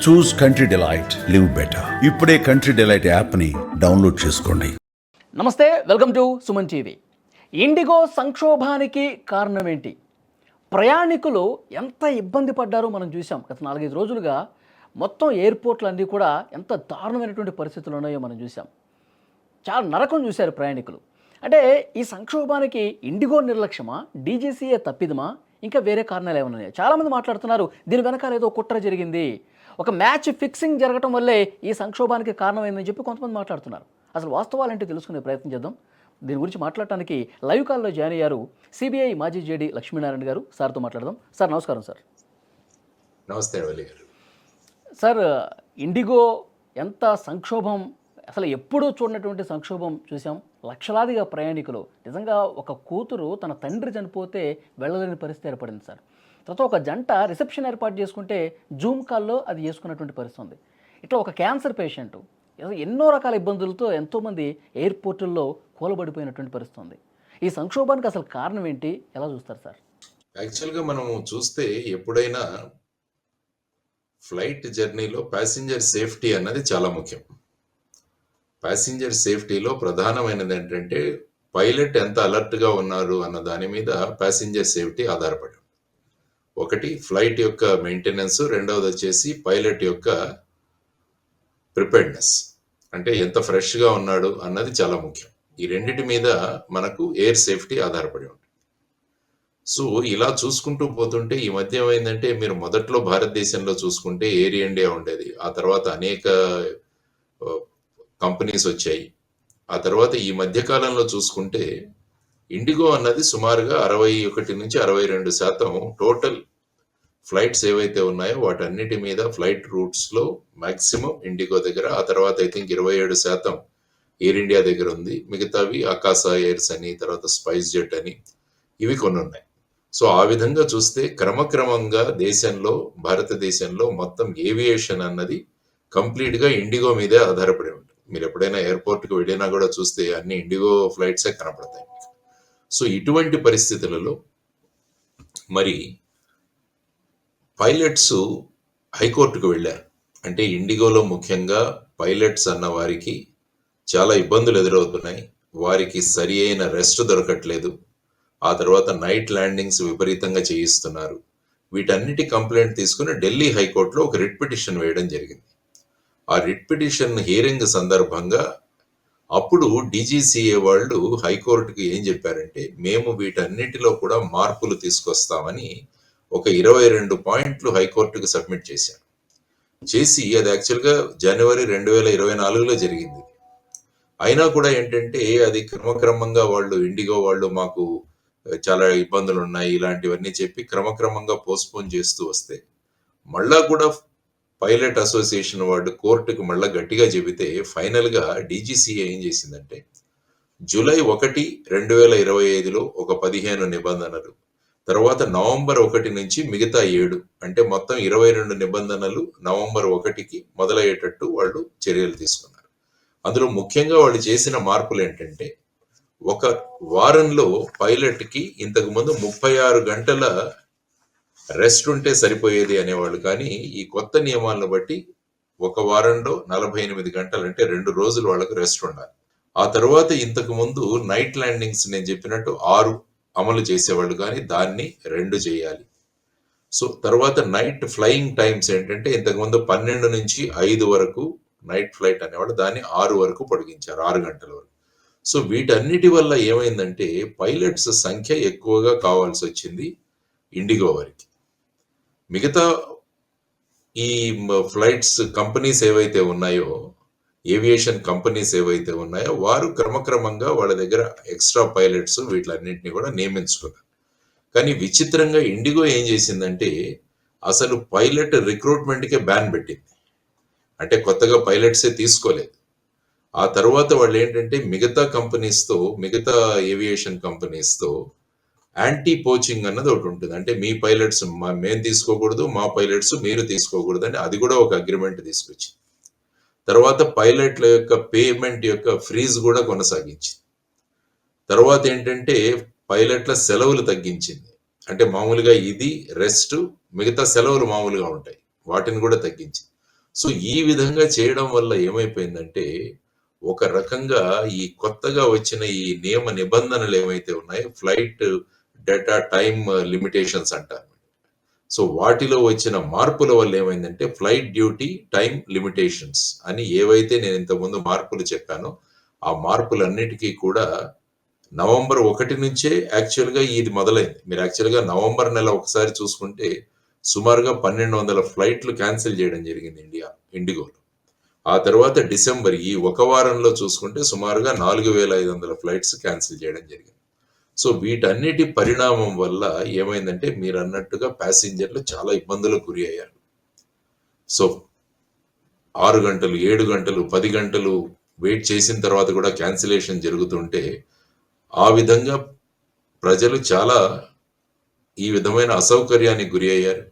చూస్ country delight, live better. ఇప్పుడే country delight యాప్ని download చేసుకోండి. Namaste, welcome to Suman TV. IndiGo సంక్షోభానికి కారణం ఏంటి? ప్రయాణికులు ఎంత ఇబ్బంది పడ్డారో మనం చూసాం. గత 4-5 రోజులుగా మొత్తం ఎయిర్పోర్ట్లు అన్నీ కూడా ఎంత దారుణమైనటువంటి పరిస్థితులు ఉన్నాయో మనం చూసాం. చాలా నరకం చూశారు ప్రయాణికులు. అంటే ఈ సంక్షోభానికి ఇండిగో నిర్లక్ష్యమా, డీజీసీఏ తప్పిదమా, ఇంకా వేరే కారణాలు ఏమైనా ఉన్నాయా? చాలామంది మాట్లాడుతున్నారు దీని వెనకాల ఏదో కుట్ర జరిగింది, ఒక మ్యాచ్ ఫిక్సింగ్ జరగటం వల్లే ఈ సంక్షోభానికి కారణమైందని చెప్పి కొంతమంది మాట్లాడుతున్నారు. అసలు వాస్తవాలంటే తెలుసుకునే ప్రయత్నం చేద్దాం. దీని గురించి మాట్లాడటానికి లైవ్ కాల్లో జాయిన్ అయ్యారు సిబిఐ మాజీ జేడీ లక్ష్మీనారాయణ గారు. సార్తో మాట్లాడదాం. సార్ నమస్కారం. సార్ నమస్తే వల్లి గారు. సార్, ఇండిగో ఎంత సంక్షోభం, అసలు ఎప్పుడూ చూడనటువంటి సంక్షోభం చూసాం. లక్షలాదిగా ప్రయాణికులు, నిజంగా ఒక కూతురు తన తండ్రి చనిపోతే వెళ్ళలేని పరిస్థితి ఏర్పడింది సార్. తర్వాత ఒక జంట రిసెప్షన్ ఏర్పాటు చేసుకుంటే జూమ్ కాల్లో అది చేసుకున్నటువంటి పరిస్థితి ఉంది. ఇట్లా ఒక క్యాన్సర్ పేషెంట్, ఎన్నో రకాల ఇబ్బందులతో ఎంతోమంది ఎయిర్పోర్టుల్లో కూలబడిపోయినటువంటి పరిస్థితి ఉంది. ఈ సంక్షోభానికి అసలు కారణం ఏంటి, ఎలా చూస్తారు సార్? యాక్చువల్గా మనం చూస్తే ఎప్పుడైనా ఫ్లైట్ జర్నీలో ప్యాసింజర్ సేఫ్టీ అన్నది చాలా ముఖ్యం. ప్యాసింజర్ సేఫ్టీలో ప్రధానమైనది ఏంటంటే పైలట్ ఎంత అలర్ట్గా ఉన్నారు అన్న దాని మీద ప్యాసింజర్ సేఫ్టీ ఆధారపడి, ఒకటి ఫ్లైట్ యొక్క మెయింటెనెన్స్, రెండవది వచ్చేసి పైలట్ యొక్క ప్రిపేర్డ్నెస్, అంటే ఎంత ఫ్రెష్గా ఉన్నాడు అన్నది చాలా ముఖ్యం. ఈ రెండిటి మీద మనకు ఎయిర్ సేఫ్టీ ఆధారపడి ఉంటుంది. సో ఇలా చూసుకుంటూ పోతుంటే ఈ మధ్య ఏమైందంటే, మీరు మొదట్లో భారతదేశంలో చూసుకుంటే ఎయిర్ ఇండియా ఉండేది, ఆ తర్వాత అనేక కంపెనీస్ వచ్చాయి. ఆ తర్వాత ఈ మధ్య కాలంలో చూసుకుంటే ఇండిగో అన్నది సుమారుగా 61-62% టోటల్ ఫ్లైట్స్ ఏవైతే ఉన్నాయో వాటన్నిటి మీద ఫ్లైట్ రూట్స్లో మ్యాక్సిమం ఇండిగో దగ్గర, ఆ తర్వాత ఐ థింక్ 27% ఎయిర్ ఇండియా దగ్గర ఉంది. మిగతావి ఆకాశా ఎయిర్స్ అని, తర్వాత స్పైస్ జెట్ అని, ఇవి కొన్ని ఉన్నాయి. సో ఆ విధంగా చూస్తే క్రమక్రమంగా దేశంలో, భారతదేశంలో మొత్తం ఏవియేషన్ అన్నది కంప్లీట్గా ఇండిగో మీదే ఆధారపడి ఉంటుంది. మీరు ఎప్పుడైనా ఎయిర్పోర్ట్కి వెళ్ళినా కూడా చూస్తే అన్ని ఇండిగో ఫ్లైట్సే కనపడతాయి. సో ఇటువంటి పరిస్థితులలో మరి పైలట్స్ హైకోర్టుకు వెళ్ళారు. అంటే ఇండిగోలో ముఖ్యంగా పైలట్స్ అన్న వారికి చాలా ఇబ్బందులు ఎదురవుతున్నాయి, వారికి సరి అయిన రెస్ట్ దొరకట్లేదు, ఆ తర్వాత నైట్ ల్యాండింగ్స్ విపరీతంగా చేయిస్తున్నారు. వీటన్నిటి కంప్లైంట్ తీసుకుని ఢిల్లీ హైకోర్టులో ఒక రిట్ పిటిషన్ వేయడం జరిగింది. ఆ రిట్ పిటిషన్ హియరింగ్ సందర్భంగా అప్పుడు డీజీసీఏ వాళ్ళు హైకోర్టుకి ఏం చెప్పారంటే, మేము వీటన్నిటిలో కూడా మార్పులు తీసుకొస్తామని ఒక 22 పాయింట్లు హైకోర్టుకు సబ్మిట్ చేశారు. చేసి అది యాక్చువల్గా జనవరి 2024లో జరిగింది. అయినా కూడా ఏంటంటే అది క్రమక్రమంగా వాళ్ళు ఇండిగో వాళ్ళు మాకు చాలా ఇబ్బందులు ఉన్నాయి ఇలాంటివన్నీ చెప్పి క్రమక్రమంగా పోస్ట్పోన్ చేస్తూ వస్తే, మళ్ళా కూడా పైలట్ అసోసియేషన్ వాళ్ళు కోర్టుకు మళ్ళా గట్టిగా చెబితే ఫైనల్గా డీజీసీఏ ఏం చేసిందంటే, జూలై 1, 2025లో ఒక 15 నిబంధనలు, తర్వాత నవంబర్ 1 నుంచి మిగతా 7, అంటే మొత్తం 22 నిబంధనలు నవంబర్ 1కి మొదలయ్యేటట్టు వాళ్ళు చర్యలు తీసుకున్నారు. అందులో ముఖ్యంగా వాళ్ళు చేసిన మార్పులు ఏంటంటే, ఒక వారంలో పైలట్కి ఇంతకుముందు 36 గంటల రెస్ట్ ఉంటే సరిపోయేది అనేవాళ్ళు, కానీ ఈ కొత్త నియమాలను బట్టి ఒక వారంలో 48 గంటలు, అంటే 2 రోజులు వాళ్ళకు రెస్ట్ ఉండాలి. ఆ తర్వాత ఇంతకు ముందు నైట్ ల్యాండింగ్స్ నేను చెప్పినట్టు 6 అమలు చేసేవాళ్ళు, కానీ దాన్ని 2 చేయాలి. సో తర్వాత నైట్ ఫ్లయింగ్ టైమ్స్ ఏంటంటే, ఇంతకుముందు 12 నుంచి 5 వరకు నైట్ ఫ్లైట్ అనేవాళ్ళు, దాన్ని 6 వరకు పొడిగించారు, 6 గంటల వరకు. సో వీటన్నిటి వల్ల ఏమైందంటే పైలట్స్ సంఖ్య ఎక్కువగా కావాల్సి వచ్చింది ఇండిగో వారికి. మిగతా ఈ ఫ్లైట్స్ కంపెనీస్ ఏవైతే ఉన్నాయో, ఏవియేషన్ కంపెనీస్ ఏవైతే ఉన్నాయో, వారు క్రమక్రమంగా వాళ్ళ దగ్గర ఎక్స్ట్రా పైలట్స్ వీటిలన్నింటినీ కూడా నియమించుకున్నారు. కానీ విచిత్రంగా ఇండిగో ఏం చేసిందంటే, అసలు పైలట్ రిక్రూట్మెంట్కే బ్యాన్ పెట్టింది. అంటే కొత్తగా పైలట్సే తీసుకోలేదు. ఆ తర్వాత వాళ్ళు ఏంటంటే మిగతా కంపెనీస్తో, మిగతా ఏవియేషన్ కంపెనీస్తో యాంటీ పోచింగ్ అన్నది ఒకటి ఉంటుంది. అంటే మీ పైలట్స్ మేము తీసుకోకూడదు, మా పైలట్స్ మీరు తీసుకోకూడదు అని అది కూడా ఒక అగ్రిమెంట్ తీసుకొచ్చి, తర్వాత పైలట్ల యొక్క పేమెంట్ యొక్క ఫ్రీజ్ కూడా కొనసాగించింది. తర్వాత ఏంటంటే పైలట్ల సెలవులు తగ్గించింది. అంటే మామూలుగా ఇది రెస్ట్, మిగతా సెలవులు మామూలుగా ఉంటాయి, వాటిని కూడా తగ్గించింది. సో ఈ విధంగా చేయడం వల్ల ఏమైపోయిందంటే, ఒక రకంగా ఈ కొత్తగా వచ్చిన ఈ నియమ నిబంధనలు ఏవైతే ఉన్నాయో ఫ్లైట్ డేటా టైమ్ లిమిటేషన్స్ అంటారు. సో వాటిలో వచ్చిన మార్పుల వల్ల ఏమైందంటే ఫ్లైట్ డ్యూటీ టైమ్ లిమిటేషన్స్ అని ఏవైతే నేను ఇంతకుముందు మార్పులు చెప్పానో, ఆ మార్పులన్నిటికీ కూడా నవంబర్ 1 నుంచే యాక్చువల్‌గా ఇది మొదలైంది. మీరు యాక్చువల్‌గా నవంబర్ నెల ఒకసారి చూసుకుంటే సుమారుగా 1200 ఫ్లైట్లు క్యాన్సెల్ చేయడం జరిగింది ఇండిగోలో. ఆ తర్వాత డిసెంబర్ ఈ ఒక వారంలో చూసుకుంటే సుమారుగా 4500 ఫ్లైట్స్ క్యాన్సెల్ చేయడం జరిగింది. సో వీటన్నిటి పరిణామం వల్ల ఏమైందంటే మీరన్నట్టుగా ప్యాసింజర్లు చాలా ఇబ్బందులకు గురి అయ్యారు. సో 6 గంటలు, 7 గంటలు, 10 గంటలు వెయిట్ చేసిన తర్వాత కూడా క్యాన్సిలేషన్ జరుగుతుంటే, ఆ విధంగా ప్రజలు చాలా ఈ విధమైన అసౌకర్యానికి గురి అయ్యారు.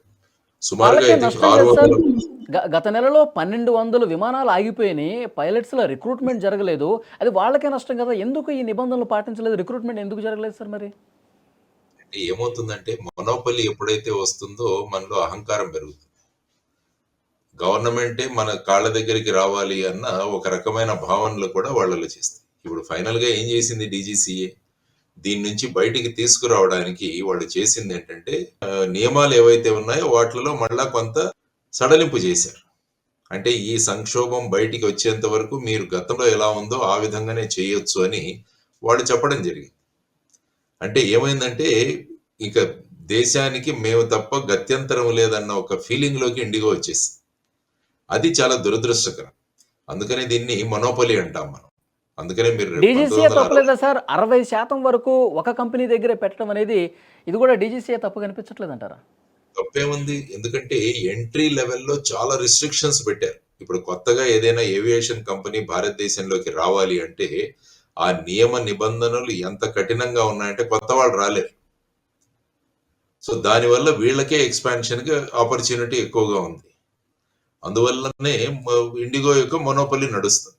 సుమారుగా వాళ్ళకే ఐ థింక్ నష్టం కదా సార్. 600 గత నెలలో 1200 విమానాలు ఆగిపోయినాయి. పైలట్స్‌ల రిక్రూట్‌మెంట్ జరగలేదు. అది వాళ్ళకే నష్టం కదా! ఎందుకు ఈ నిబంధనలు పాటించలేదు? రిక్రూట్‌మెంట్ ఎందుకు జరగలేదు సార్ మరి? అంటే ఏమవుతుందంటే మొనోపొలీ ఎప్పుడైతే వస్తుందో మనలో అహంకారం పెరుగుతుంది. గవర్నమెంటే మన కాళ్ళ దగ్గరికి రావాలి అన్న ఒక రకమైన భావనలు కూడా వాళ్ళలో చేస్తాయి. ఇప్పుడు ఫైనల్‌గా ఏం చేసింది డీజీసీఏ? దీని నుంచి బయటికి తీసుకురావడానికి వాళ్ళు చేసిందేంటంటే నియమాలు ఏవైతే ఉన్నాయో వాటిలలో మళ్ళా కొంత సడలింపు చేశారు. అంటే ఈ సంక్షోభం బయటికి వచ్చేంత వరకు మీరు గతంలో ఎలా ఉందో ఆ విధంగానే చేయొచ్చు అని వాళ్ళు చెప్పడం జరిగింది. అంటే ఏమైందంటే ఇక దేశానికి మేము తప్ప గత్యంతరం లేదన్న ఒక ఫీలింగ్‌లోకి ఇండిగో వచ్చేసింది. అది చాలా దురదృష్టకరం. అందుకనే దీన్ని మొనోపొలీ అంటాం మనం. అందుకనే మీరు డీజీసీఏ 1960 తప్పులేదా సార్? 60% వరకు ఒక కంపెనీ దగ్గరే పెట్టడం అనేది ఇది కూడా డీజీసీఏ తప్పు కనిపించట్లేదంటారా? తప్పేముంది? ఎందుకంటే ఎంట్రీ లెవెల్‌లో చాలా రిస్ట్రిక్షన్స్ పెట్టారు. ఇప్పుడు కొత్తగా ఏదైనా ఏవియేషన్ కంపెనీ భారతదేశంలోకి రావాలి అంటే, ఆ నియమ నిబంధనలు ఎంత కఠినంగా ఉన్నాయంటే కొత్త వాళ్ళు రాలేరు. సో దానివల్ల వీళ్ళకే ఎక్స్‌పాన్షన్‌కి ఆపర్చునిటీ ఎక్కువగా ఉంది. అందువల్లనే ఇండిగో యొక్క మొనోపొలీ నడుస్తుంది.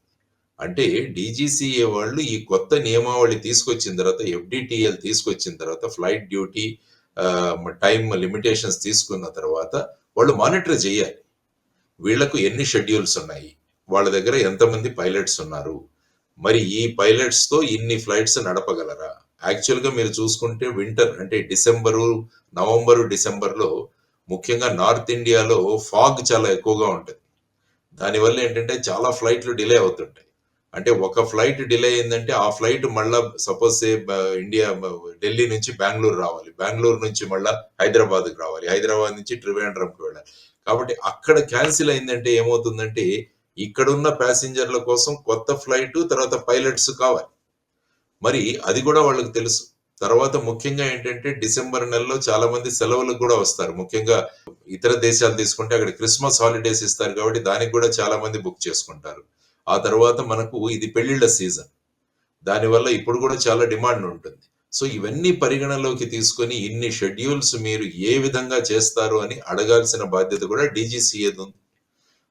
అంటే డీజీసీఏ వాళ్ళు ఈ కొత్త నియమావళి తీసుకొచ్చిన తర్వాత, ఎఫ్‌డిటిఎల్ తీసుకొచ్చిన తర్వాత, ఫ్లైట్ డ్యూటీ టైమ్ లిమిటేషన్స్ తీసుకున్న తర్వాత వాళ్ళు మానిటర్ చేయాలి. వీళ్ళకు ఎన్ని షెడ్యూల్స్ ఉన్నాయి? వాళ్ళ దగ్గర ఎంతమంది పైలట్స్ ఉన్నారు? మరి ఈ పైలట్స్‌తో ఇన్ని ఫ్లైట్స్ నడపగలరా? యాక్చువల్‌గా మీరు చూసుకుంటే వింటర్ అంటే నవంబరు, డిసెంబర్‌లో ముఖ్యంగా నార్త్ ఇండియాలో ఫాగ్ చాలా ఎక్కువగా ఉంటది. దానివల్ల ఏంటంటే చాలా ఫ్లైట్లు డిలే అవుతుంటాయి. అంటే ఒక ఫ్లైట్ డిలే అయిందంటే ఆ ఫ్లైట్ మళ్ళా సపోజ్ సే ఢిల్లీ నుంచి బెంగుళూరు రావాలి. బెంగుళూరు నుంచి మళ్ళా హైదరాబాద్‌కి రావాలి. హైదరాబాద్ నుంచి త్రివేంద్రంకి వెళ్ళాలి. కాబట్టి అక్కడ క్యాన్సిల్ అయిందంటే ఏమవుతుందంటే ఇక్కడున్న ప్యాసింజర్ల కోసం కొత్త ఫ్లైట్ తర్వాత పైలట్స్ కావాలి. మరి అది కూడా వాళ్ళకి తెలుసు. తర్వాత ముఖ్యంగా ఏంటంటే డిసెంబర్ నెలలో చాలా మంది సెలవులకు కూడా వస్తారు. ముఖ్యంగా ఇతర దేశాలు తీసుకుంటే అక్కడ క్రిస్మస్ హాలిడేస్ ఇస్తారు కాబట్టి దానికి కూడా చాలా మంది బుక్ చేసుకుంటారు. ఆ తర్వాత మనకు ఇది పెళ్లిళ్ల సీజన్. దానివల్ల ఇప్పుడు కూడా చాలా డిమాండ్ ఉంటుంది. సో ఇవన్నీ పరిగణలోకి తీసుకొని ఇన్ని షెడ్యూల్స్ మీరు ఏ విధంగా చేస్తారు అని అడగాల్సిన బాధ్యత కూడా డీజీసీఏది ఉంది.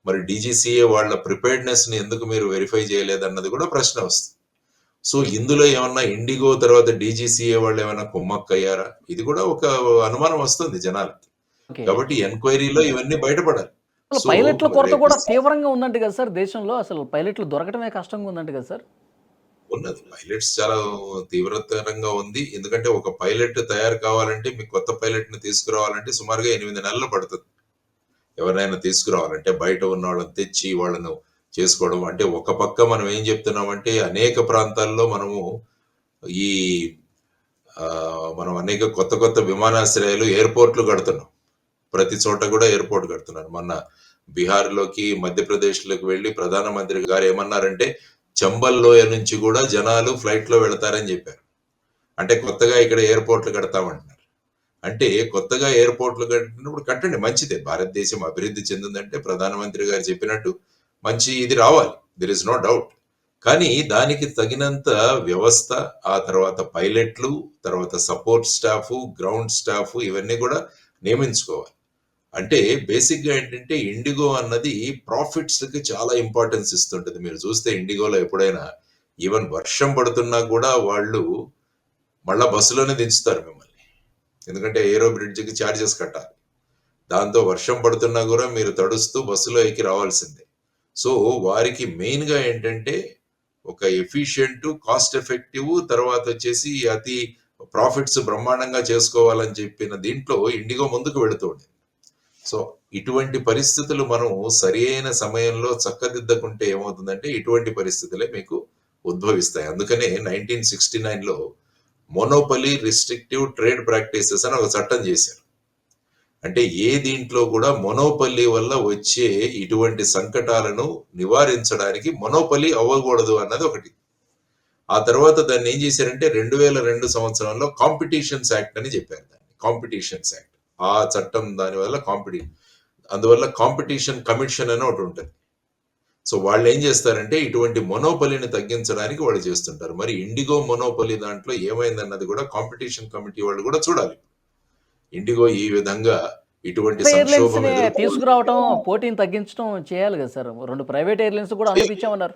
మరి డీజీసీఏ వాళ్ళ ప్రిపేర్డ్‌నెస్‌ని ఎందుకు మీరు వెరిఫై చేయలేదన్నది కూడా ప్రశ్న వస్తుంది. సో ఇందులో ఏమన్నా ఇండిగో తర్వాత డీజీసీఏ వాళ్ళు ఏమైనా కుమ్మక్కయ్యారా? ఇది కూడా ఒక అనుమానం వస్తుంది జనాలకి. ఓకే. కాబట్టి ఎంక్వైరీలో ఇవన్నీ బయటపడాలి. అసలు సో పైలట్ల కొరత రేపు కూడా తీవ్రంగా ఉందంట కదా సార్ దేశంలో. అసలు పైలట్లు దొరకటమే కష్టంగా ఉందంట కదా సార్? ఉన్నది. పైలట్స్ చాలా తీవ్రతరంగా ఉంది. ఎందుకంటే ఒక పైలట్ తయారు కావాలంటే మీకు కొత్త పైలట్‌ని తీసుకురావాలంటే సుమారుగా 8 నెలలు పడుతుంది. ఎవరినైనా తీసుకురావాలంటే బయట ఉన్నోళ్ళని తెచ్చి వాళ్ళను చేసుకోవడం. అంటే ఒక పక్క మనం ఏం చెప్తున్నామంటే అనేక ప్రాంతాల్లో మనము ఈ మనం అనేక కొత్త కొత్త విమానాశ్రయాలు, ఎయిర్‌పోర్ట్‌లు కడుతున్నాం. ప్రతి చోట కూడా ఎయిర్‌పోర్ట్ కడుతున్నారు. మొన్న బీహార్‌లోకి, మధ్యప్రదేశ్‌లోకి వెళ్లి ప్రధానమంత్రి గారు ఏమన్నారంటే చంబల్ లోయ నుంచి కూడా జనాలు ఫ్లైట్‌లో వెళతారని చెప్పారు. అంటే కొత్తగా ఇక్కడ ఎయిర్‌పోర్ట్‌లు కడతామంటున్నారు. అంటే కొత్తగా ఎయిర్‌పోర్ట్‌లు కట్టినప్పుడు కట్టండి మంచిదే. భారతదేశం అభివృద్ధి చెందిందంటే ప్రధానమంత్రి గారు చెప్పినట్టు మంచి ఇది రావాలి. There is no doubt. కానీ దానికి తగినంత వ్యవస్థ, ఆ తర్వాత పైలట్లు, తర్వాత సపోర్ట్ స్టాఫ్, గ్రౌండ్ స్టాఫ్ ఇవన్నీ కూడా నియమించుకోవాలి. అంటే బేసిక్‌గా ఏంటంటే ఇండిగో అన్నది ప్రాఫిట్స్‌కి చాలా ఇంపార్టెన్స్ ఇస్తుంటది. మీరు చూస్తే ఇండిగోలో ఎప్పుడైనా ఈవెన్ వర్షం పడుతున్నా కూడా వాళ్ళు మళ్ళా బస్సులోనే దించుతారు మిమ్మల్ని. ఎందుకంటే ఏరో బ్రిడ్జ్‌కి చార్జెస్ కట్టాలి. దాంతో వర్షం పడుతున్నా కూడా మీరు తడుస్తూ బస్సులో ఎక్కి రావాల్సిందే. సో వారికి మెయిన్గా ఏంటంటే ఒక ఎఫిషియెంట్, కాస్ట్ ఎఫెక్టివ్, తర్వాత వచ్చేసి అతి ప్రాఫిట్స్ బ్రహ్మాండంగా చేసుకోవాలని చెప్పిన దీంట్లో ఇండిగో ముందుకు వెళుతుంది. సో ఇటువంటి పరిస్థితులు మనం సరి అయిన సమయంలో చక్కదిద్దకుంటే ఏమవుతుందంటే ఇటువంటి పరిస్థితులే మీకు ఉద్భవిస్తాయి. అందుకనే 1969లో మోనోపలీ రిస్ట్రిక్టివ్ ట్రేడ్ ప్రాక్టీసెస్ అని ఒక చట్టం చేశారు. అంటే ఏ దీంట్లో కూడా మొనోపల్లి వల్ల వచ్చే ఇటువంటి సంకటాలను నివారించడానికి మొనోపల్లి అవ్వకూడదు అన్నది ఒకటి. ఆ తర్వాత దాన్ని ఏం చేశారంటే 2002 సంవత్సరంలో కాంపిటీషన్స్ యాక్ట్ అని చెప్పారు. దాన్ని కాంపిటీషన్స్ యాక్ట్. ఆ చట్టం దానివల్ల అందువల్ల కాంపిటీషన్ కమిషన్ అని ఒకటి ఉంటుంది. సో వాళ్ళు ఏం చేస్తారంటే ఇటువంటి మొనోపలిని తగ్గించడానికి వాళ్ళు చేస్తుంటారు. మరి ఇండిగో మొనోపలి దాంట్లో ఏమైందన్నది కూడా కాంపిటీషన్ కమిటీ వాళ్ళు కూడా చూడాలి. ఇండిగో ఈ విధంగా ఇటువంటి సంక్షోభం ఎయిర్లైన్స్ని తీసుకురావటం, పోటీని తగ్గించడం చేయాలి కదా సార్. 2 ప్రైవేట్ ఎయిర్లైన్స్ కూడా అనుమతించామన్నారు.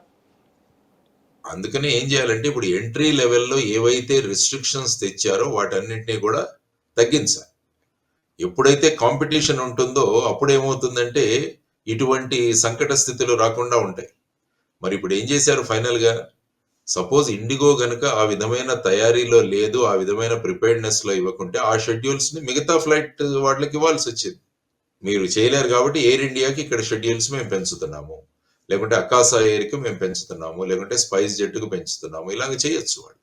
అందుకనే ఏం చేయాలంటే ఇప్పుడు ఎంట్రీ లెవెల్లో ఏవైతే రిస్ట్రిక్షన్స్ తెచ్చారో వాటన్నిటినీ కూడా తగ్గించాలి. ఎప్పుడైతే కాంపిటీషన్ ఉంటుందో అప్పుడు ఏమవుతుందంటే ఇటువంటి సంకట స్థితులు రాకుండా ఉంటాయి. మరి ఇప్పుడు ఏం చేశారు ఫైనల్గా? సపోజ్ ఇండిగో గనుక ఆ విధమైన తయారీలో లేదు, ఆ విధమైన ప్రిపేర్డ్నెస్ లో ఇవ్వకుంటే ఆ షెడ్యూల్స్ ని మిగతా ఫ్లైట్ వాళ్ళకి ఇవ్వాల్సి వచ్చింది. మీరు చేయలేరు కాబట్టి ఎయిర్ ఇండియాకి ఇక్కడ షెడ్యూల్స్ మేము పెంచుతున్నాము, లేకుంటే అకాసా ఎయిర్కి మేము పెంచుతున్నాము, లేకుంటే స్పైస్ జెట్కు పెంచుతున్నాము, ఇలాగ చేయొచ్చు వాళ్ళు.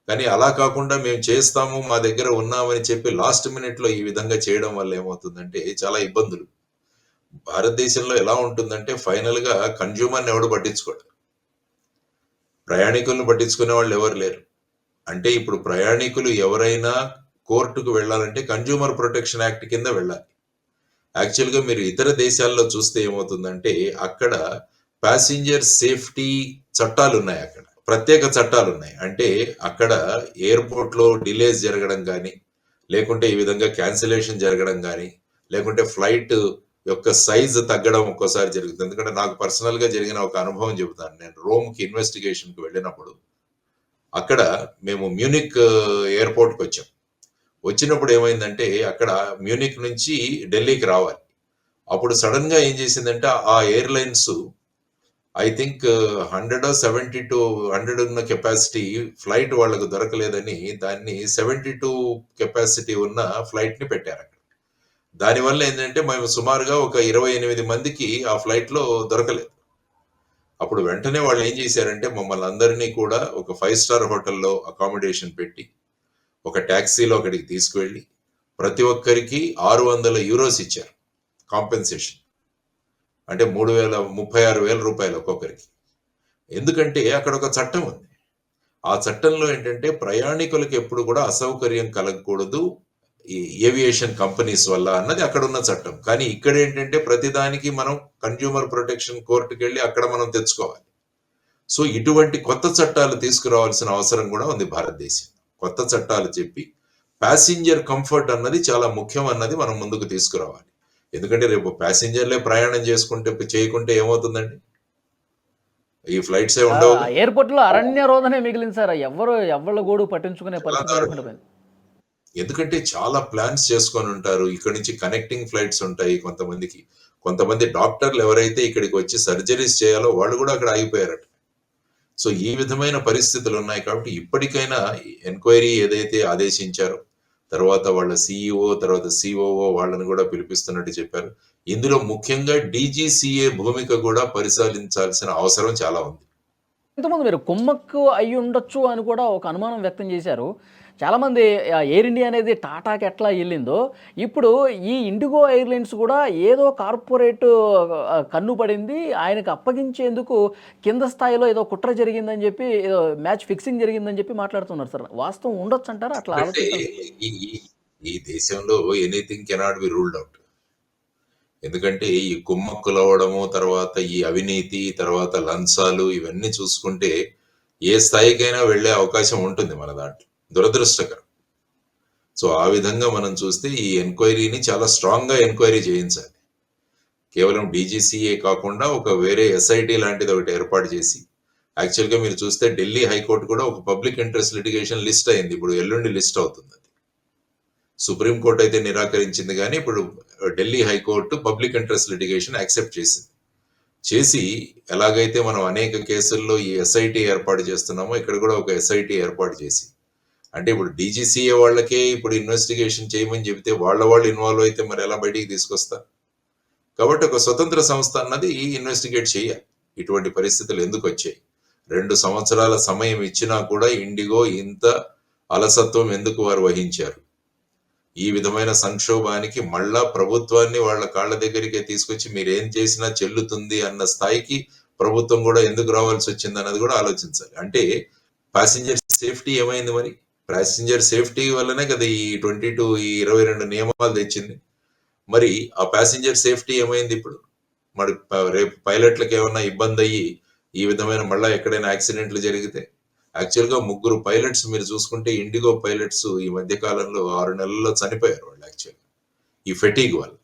కానీ అలా కాకుండా మేము చేస్తాము, మా దగ్గర ఉన్నామని చెప్పి లాస్ట్ మినిట్ లో ఈ విధంగా చేయడం వల్ల ఏమవుతుందంటే చాలా ఇబ్బందులు. భారతదేశంలో ఎలా ఉంటుందంటే ఫైనల్ గా కన్జ్యూమర్ని ఎవడు పట్టించుకోడు, ప్రయాణికులను పట్టించుకునే వాళ్ళు ఎవరు లేరు. అంటే ఇప్పుడు ప్రయాణికులు ఎవరైనా కోర్టుకు వెళ్ళాలంటే కన్జ్యూమర్ ప్రొటెక్షన్ యాక్ట్ కింద వెళ్ళాలి. యాక్చువల్గా మీరు ఇతర దేశాల్లో చూస్తే ఏమవుతుందంటే అక్కడ ప్యాసింజర్ సేఫ్టీ చట్టాలు ఉన్నాయి, అక్కడ ప్రత్యేక చట్టాలు ఉన్నాయి. అంటే అక్కడ ఎయిర్పోర్ట్లో డిలేస్ జరగడం కానీ, లేకుంటే ఈ విధంగా క్యాన్సిలేషన్ జరగడం కానీ, లేకుంటే ఫ్లైట్ యొక్క సైజ్ తగ్గడం ఒక్కోసారి జరుగుతుంది. ఎందుకంటే నాకు పర్సనల్ గా జరిగిన ఒక అనుభవం చెబుతాను. నేను రోమ్కి ఇన్వెస్టిగేషన్కి వెళ్ళినప్పుడు అక్కడ మేము మ్యూనిక్ ఎయిర్పోర్ట్కి వచ్చాం. వచ్చినప్పుడు ఏమైందంటే అక్కడ మ్యూనిక్ నుంచి ఢిల్లీకి రావాలి. అప్పుడు సడన్ గా ఏం చేసిందంటే ఆ ఎయిర్లైన్స్ ఐ థింక్ 100 ఉన్న కెపాసిటీ ఫ్లైట్ వాళ్ళకు దొరకలేదని దాన్ని 72 కెపాసిటీ ఉన్న ఫ్లైట్ ని పెట్టారు అక్కడ. దానివల్ల ఏంటంటే మేము సుమారుగా ఒక 28 మందికి ఆ ఫ్లైట్ లో దొరకలేదు. అప్పుడు వెంటనే వాళ్ళు ఏం చేశారంటే మమ్మల్ని అందరినీ కూడా ఒక 5 స్టార్ హోటల్లో అకామిడేషన్ పెట్టి ఒక ట్యాక్సీలో అక్కడికి తీసుకువెళ్ళి ప్రతి ఒక్కరికి 600 యూరోస్ ఇచ్చారు కాంపెన్సేషన్. అంటే 36,000 రూపాయలు ఒక్కొక్కరికి. ఎందుకంటే అక్కడ ఒక చట్టం ఉంది. ఆ చట్టంలో ఏంటంటే ప్రయాణికులకు ఎప్పుడు కూడా అసౌకర్యం కలగకూడదు ఈ ఏవియేషన్ కంపెనీస్ వల్ల అన్నది అక్కడ ఉన్న చట్టం. కానీ ఇక్కడ ఏంటంటే ప్రతిదానికి మనం కన్జ్యూమర్ ప్రొటెక్షన్ కోర్టుకి వెళ్ళి అక్కడ మనం తెచ్చుకోవాలి. సో ఇటువంటి కొత్త చట్టాలు తీసుకురావాల్సిన అవసరం కూడా ఉంది భారతదేశం. కొత్త చట్టాలు చెప్పి ప్యాసింజర్ కంఫర్ట్ అన్నది చాలా ముఖ్యం అన్నది మనం ముందుకు తీసుకురావాలి. ఎందుకంటే రేపు ప్యాసింజర్లే ప్రయాణం చేయకుంటే ఏమవుతుందండి? ఈ ఫ్లైట్సే ఉండవు. ఎయిర్పోర్ట్ లో అరణ్య రోదనే మిగిలింది సార్. ఎవళ్ళ గోడు పట్టించుకునే పరిస్థితి లేకుండా పోయింది. ఎందుకంటే చాలా ప్లాన్స్ చేసుకొని ఉంటారు. ఇక్కడ నుంచి కనెక్టింగ్ ఫ్లైట్స్ ఉంటాయి కొంతమంది డాక్టర్లు ఎవరైతే ఇక్కడికి వచ్చి సర్జరీస్ చేయాలో వాళ్ళు కూడా అక్కడ ఆగిపోయారట. సో ఈ విధమైన పరిస్థితులు ఉన్నాయి. కాబట్టి ఇప్పటికైనా ఎంక్వైరీ ఏదైతే ఆదేశించారో తర్వాత వాళ్ళ సిఇఓ తర్వాత సిఓఓ వాళ్ళని కూడా పిలిపిస్తున్నట్టు చెప్పారు. ఇందులో ముఖ్యంగా డీజీసీఏ భూమిక కూడా పరిశీలించాల్సిన అవసరం చాలా ఉంది. ఇంతకుముందు మీరు కుమ్మక్కు అయి ఉండొచ్చు అని కూడా ఒక అనుమానం వ్యక్తం చేశారు చాలామంది. ఎయిర్ ఇండియా అనేది టాటాకి ఎట్లా వెళ్ళిందో ఇప్పుడు ఈ ఇండిగో ఎయిర్లైన్స్ కూడా ఏదో కార్పొరేట్ కన్ను పడింది, ఆయనకు అప్పగించేందుకు కింద స్థాయిలో ఏదో కుట్ర జరిగిందని చెప్పి ఏదో మ్యాచ్ ఫిక్సింగ్ జరిగిందని చెప్పి మాట్లాడుతున్నారు సార్. వాస్తవం ఉండొచ్చు అంటారా? అట్లా ఈ దేశంలో anything cannot be ruled out. ఎందుకంటే ఈ కుమ్మక్కులు అవ్వడము, తర్వాత ఈ అవినీతి, తర్వాత లంచాలు ఇవన్నీ చూసుకుంటే ఏ స్థాయికైనా వెళ్ళే అవకాశం ఉంటుంది మన దాంట్లో. దురదృష్టకరం. సో ఆ విధంగా మనం చూస్తే ఈ ఎంక్వైరీని చాలా స్ట్రాంగ్ గా ఎంక్వైరీ చేయించాలి. కేవలం డీజీసీఏ కాకుండా ఒక వేరే ఎస్ఐటి లాంటిది ఒకటి ఏర్పాటు చేసి, యాక్చువల్గా మీరు చూస్తే ఢిల్లీ హైకోర్టు కూడా ఒక పబ్లిక్ ఇంట్రెస్ట్ లిటిగేషన్ లిస్ట్ అయింది. ఇప్పుడు ఎల్లుండి లిస్ట్ అవుతుంది. సుప్రీంకోర్టు అయితే నిరాకరించింది కానీ ఇప్పుడు Delhi high court public interest litigation accept చేసి ఎలాగైతే మనం అనేక కేసుల్లో ఈ ఎస్ఐటి ఏర్పాటు చేస్తున్నామో ఇక్కడ కూడా ఒక ఎస్ఐటి ఏర్పాటు చేసి, అంటే ఇప్పుడు డీజీసీఏ వాళ్ళకే ఇప్పుడు ఇన్వెస్టిగేషన్ చేయమని చెబితే వాళ్ళు ఇన్వాల్వ్ అయితే మరి ఎలా బయటికి తీసుకొస్తారు? కాబట్టి ఒక స్వతంత్ర సంస్థ అన్నది ఇన్వెస్టిగేట్ చేయాలి ఇటువంటి పరిస్థితులు ఎందుకు వచ్చాయి. 2 సంవత్సరాల సమయం ఇచ్చినా కూడా ఇండిగో ఇంత అలసత్వం ఎందుకు వారు వహించారు? ఈ విధమైన సంక్షోభానికి మళ్ళా ప్రభుత్వాన్ని వాళ్ళ కాళ్ళ దగ్గరికే తీసుకొచ్చి మీరేం చేసినా చెల్లుతుంది అన్న స్థాయికి ప్రభుత్వం కూడా ఎందుకు రావాల్సి వచ్చింది అన్నది కూడా ఆలోచించాలి. అంటే ప్యాసింజర్ సేఫ్టీ ఏమైంది? మరి ప్యాసింజర్ సేఫ్టీ వల్లనే కదా ఈ 22 నియమాలు తెచ్చింది. మరి ఆ ప్యాసింజర్ సేఫ్టీ ఏమైంది ఇప్పుడు? మరి రేపు పైలట్లకు ఏమన్నా ఇబ్బంది అయ్యి ఈ విధమైన మళ్ళా ఎక్కడైనా యాక్సిడెంట్లు జరిగితే, యాక్చువల్గా 3 పైలట్స్ మీరు చూసుకుంటే ఇండిగో పైలట్స్ ఈ మధ్య కాలంలో 6 నెలల్లో చనిపోయారు వాళ్ళు యాక్చువల్గా ఈ ఫెటీగ్ వల్ల.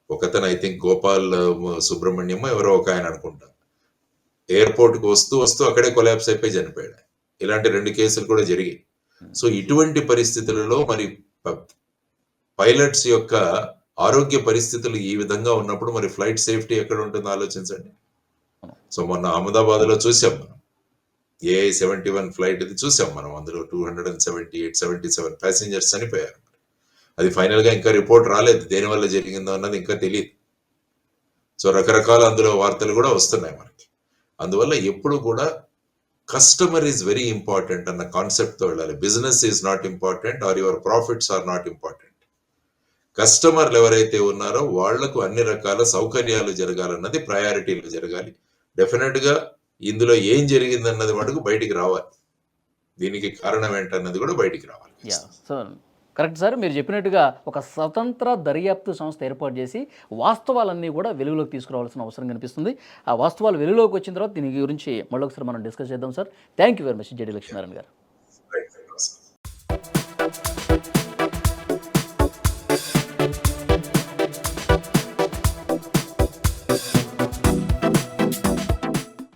ఒకతను ఐ థింక్ గోపాల్ సుబ్రహ్మణ్యం ఎవరో ఒక ఆయన అనుకుంటా, ఎయిర్పోర్ట్కి వస్తూ అక్కడే కొలాప్స్ అయిపోయి చనిపోయాడు. ఇలాంటి 2 కేసులు కూడా జరిగాయి. సో ఇటువంటి పరిస్థితులలో మరి పైలట్స్ యొక్క ఆరోగ్య పరిస్థితులు ఈ విధంగా ఉన్నప్పుడు మరి ఫ్లైట్ సేఫ్టీ ఎక్కడ ఉంటుందో ఆలోచించండి. సో మొన్న అహ్మదాబాద్లో చూసాం మనం AI-71 ఫ్లైట్ ఇది చూసాం మనం. అందులో 277 ప్యాసింజర్స్ చనిపోయారు. అది ఫైనల్ గా ఇంకా రిపోర్ట్ రాలేదు, దేనివల్ల జరిగిందో అన్నది ఇంకా తెలియదు. సో రకరకాల అందులో వార్తలు కూడా వస్తున్నాయి మనకి. అందువల్ల ఎప్పుడు కూడా కస్టమర్ ఈజ్ వెరీ ఇంపార్టెంట్ అన్న కాన్సెప్ట్తో వెళ్ళాలి. Business is not important or your profits are not important. కస్టమర్లు ఎవరైతే ఉన్నారో వాళ్లకు అన్ని రకాల సౌకర్యాలు జరగాలన్నది ప్రయారిటీలు జరగాలి. డెఫినెట్ గా ఇందులో ఏం జరిగిందన్నది మటుకు బయటికి రావాలి, దీనికి కారణం ఏంటన్నది కూడా బయటికి రావాలి. సో కరెక్ట్ సార్, మీరు చెప్పినట్టుగా ఒక స్వతంత్ర దర్యాప్తు సంస్థ ఏర్పాటు చేసి వాస్తవాలన్నీ కూడా వెలుగులోకి తీసుకురావాల్సిన అవసరం కనిపిస్తుంది. ఆ వాస్తవాలు వెలుగులోకి వచ్చిన తర్వాత దీని గురించి మళ్ళొకసారి మనం డిస్కస్ చేద్దాం sir. Thank you very much JD Lakshminarayana గారు.